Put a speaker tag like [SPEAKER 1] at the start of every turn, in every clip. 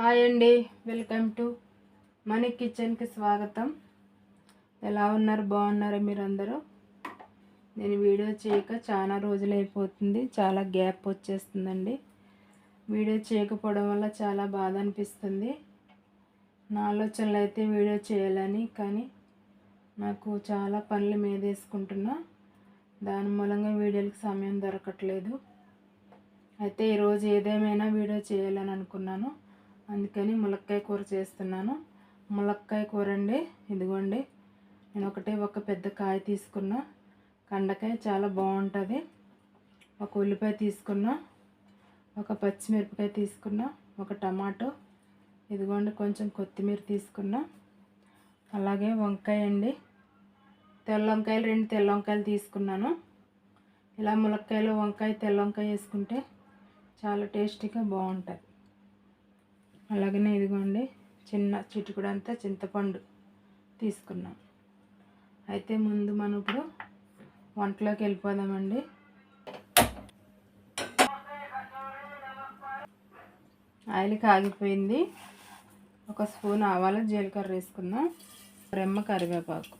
[SPEAKER 1] Hi అండి, welcome to money కిచెన్కి స్వాగతం. ఎలా ఉన్నారు? బాగున్నారా మీరందరూ? నేను వీడియో చేయక చాలా రోజులు అయిపోతుంది, చాలా గ్యాప్ వచ్చేస్తుందండి. వీడియో చేయకపోవడం వల్ల చాలా బాధ అనిపిస్తుంది. నా ఆలోచనలు అయితే వీడియో చేయాలని, కానీ నాకు చాలా పనులు మీదేసుకుంటున్నా. దాని మూలంగా వీడియోలకు సమయం దొరకట్లేదు. అయితే ఈరోజు ఏదేమైనా వీడియో చేయాలని అనుకున్నాను. అందుకని ములక్కాయ కూర చేస్తున్నాను. ములక్కాయ కూర అండి, ఇదిగోండి. నేను ఒక పెద్ద కాయ తీసుకున్నా, కండకాయ చాలా బాగుంటుంది. ఒక ఉల్లిపాయ తీసుకున్నా, ఒక పచ్చిమిరపకాయ తీసుకున్నా, ఒక టమాటో, ఇదిగోండి కొంచెం కొత్తిమీర తీసుకున్నా. అలాగే వంకాయ అండి, తెల్ల వంకాయలు 2 తెల్ల వంకాయలు తీసుకున్నాను. ఇలా ములక్కాయలు వంకాయ తెల్ల వంకాయ వేసుకుంటే చాలా టేస్టీగా బాగుంటుంది. అలాగనే ఇదిగోండి చిన్న చిటికుడంతా చింతపండు తీసుకున్నాం. అయితే ముందు మనం ఇప్పుడు వంటలోకి వెళ్ళిపోదామండి. ఆయిల్ కాగిపోయింది. 1 స్పూన్ ఆవాలు జీలకర్ర వేసుకుందాం. రెమ్మ కరివేపాకు,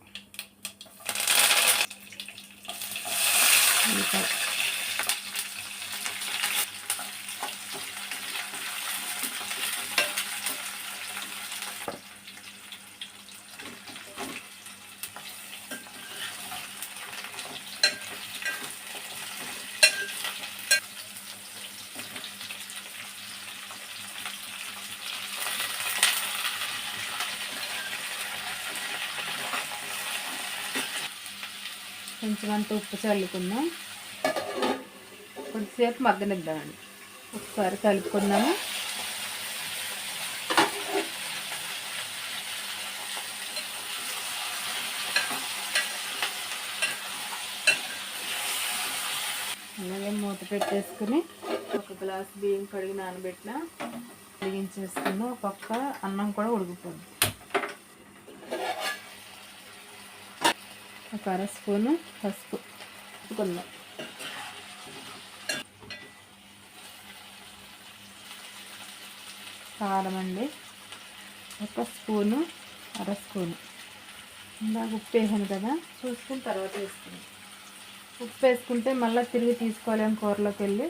[SPEAKER 1] కొంచెం అంత ఉప్పు చల్లుకుందాం. కొద్దిసేపు మగ్గనిద్దామండి. ఒకసారి కలుపుకుందాము. అలాగే మూత పెట్టేసుకుని 1 గ్లాస్ బియ్యం కడిగి నానబెట్టిన వేగించేసుకుందాం. పక్క అన్నం కూడా ఉడికిపోతుంది. 1 అర స్పూను పసుపు వేసుకుందాం. కారం అండి, 1 స్పూను, అర స్పూను. ఇందాక ఉప్పు వేసాను కదా, చూసుకుని తర్వాత వేసుకున్నాం. ఉప్పు వేసుకుంటే మళ్ళీ తిరిగి తీసుకోలేము, కూరలోకి వెళ్ళి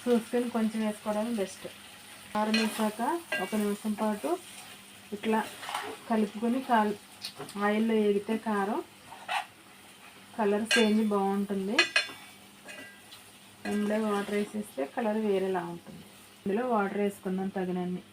[SPEAKER 1] చూసుకొని కొంచెం వేసుకోవడం బెస్ట్. కారం వేసాక 1 నిమిషం పాటు ఇట్లా కలుపుకొని ఆయిల్లో వేగితే కారం కలర్ చేంజ్ బాగుంటుంది. ఇందులో వాటర్ వేసేస్తే కలర్ వేరేలా ఉంటుంది. ఇందులో వాటర్ వేసుకుందాం తగినన్ని.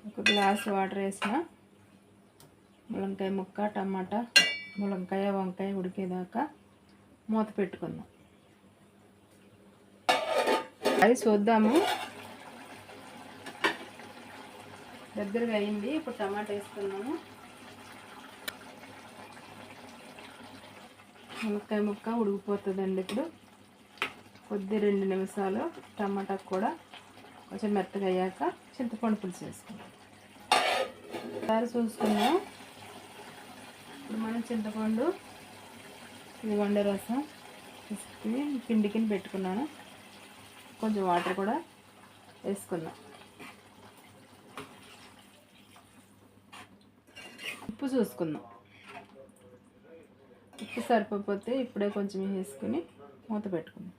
[SPEAKER 1] ఒక గ్లాస్ వాటర్ వేసిన ములంకాయ ముక్క, టమాటా, ములంకాయ వంకాయ ఉడికేదాకా మూత పెట్టుకుందాం. అది చూద్దాము. దగ్గరగా అయింది. ఇప్పుడు టమాటా వేసుకున్నాము. ములక్కాయ ముక్క ఉడికిపోతుందండి. ఇప్పుడు 2 నిమిషాలు టమాటా కూడా కొంచెం మెత్తగా అయ్యాక చింతపండు పులుసు వేసుకుందాం. ఒకసారి చూసుకుందాం. ఇప్పుడు మనం చింతపండు ఇదిగోండి రసం తీసుకుని పిండికిని పెట్టుకున్నాను. కొంచెం వాటర్ కూడా వేసుకుందాం. ఉప్పు చూసుకుందాం. ఉప్పు సరిపోతే ఇప్పుడే కొంచెం వేసుకుని మూత పెట్టుకుందాం.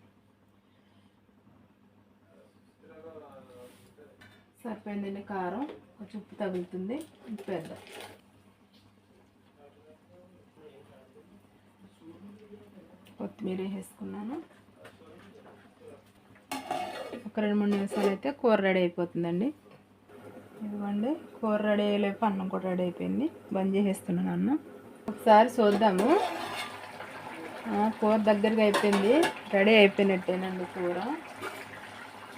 [SPEAKER 1] సరిపోయిందండి. కారం కొంచెం ఉప్పు తగులుతుంది. ఉప్పు వేద్దాం. కొత్తిమీర వేసుకున్నాను. ఒక 2-3 నిమిషాలు అయితే కూర రెడీ అయిపోతుందండి. ఇదిగోండి కూర రెడీ అయ్యేలేపు అన్నం కూడా రెడీ అయిపోయింది. బంద్ చేసేస్తున్నాను అన్నం. ఒకసారి చూద్దాము. కూర దగ్గరగా అయిపోయింది, రెడీ అయిపోయినట్టేనండి కూర.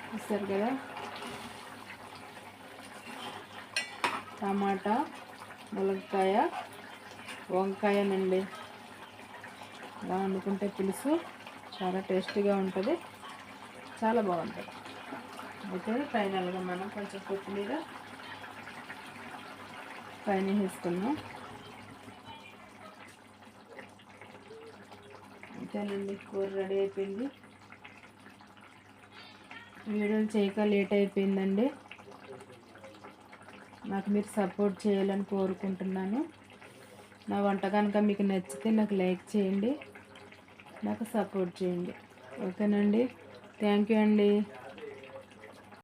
[SPEAKER 1] చూస్తారు కదా, టమాటా, ములక్కాయ, వంకాయనండి. ఇలా వండుకుంటే పులుసు చాలా టేస్టీగా ఉంటుంది, చాలా బాగుంటుంది. అయితే ఫైనల్గా మనం కొంచెం కొత్తిమీర పైన వేసుకున్నాం. అంతేనండి, కూర రెడీ అయిపోయింది. వీడియోలు చేయక లేట్ అయిపోయిందండి. నాకు మీరు సపోర్ట్ చేయాలని కోరుకుంటున్నాను. నా వంట కనుక మీకు నచ్చితే నాకు లైక్ చేయండి, నాకు సపోర్ట్ చేయండి. ఓకేనండి, థ్యాంక్ యూ అండి.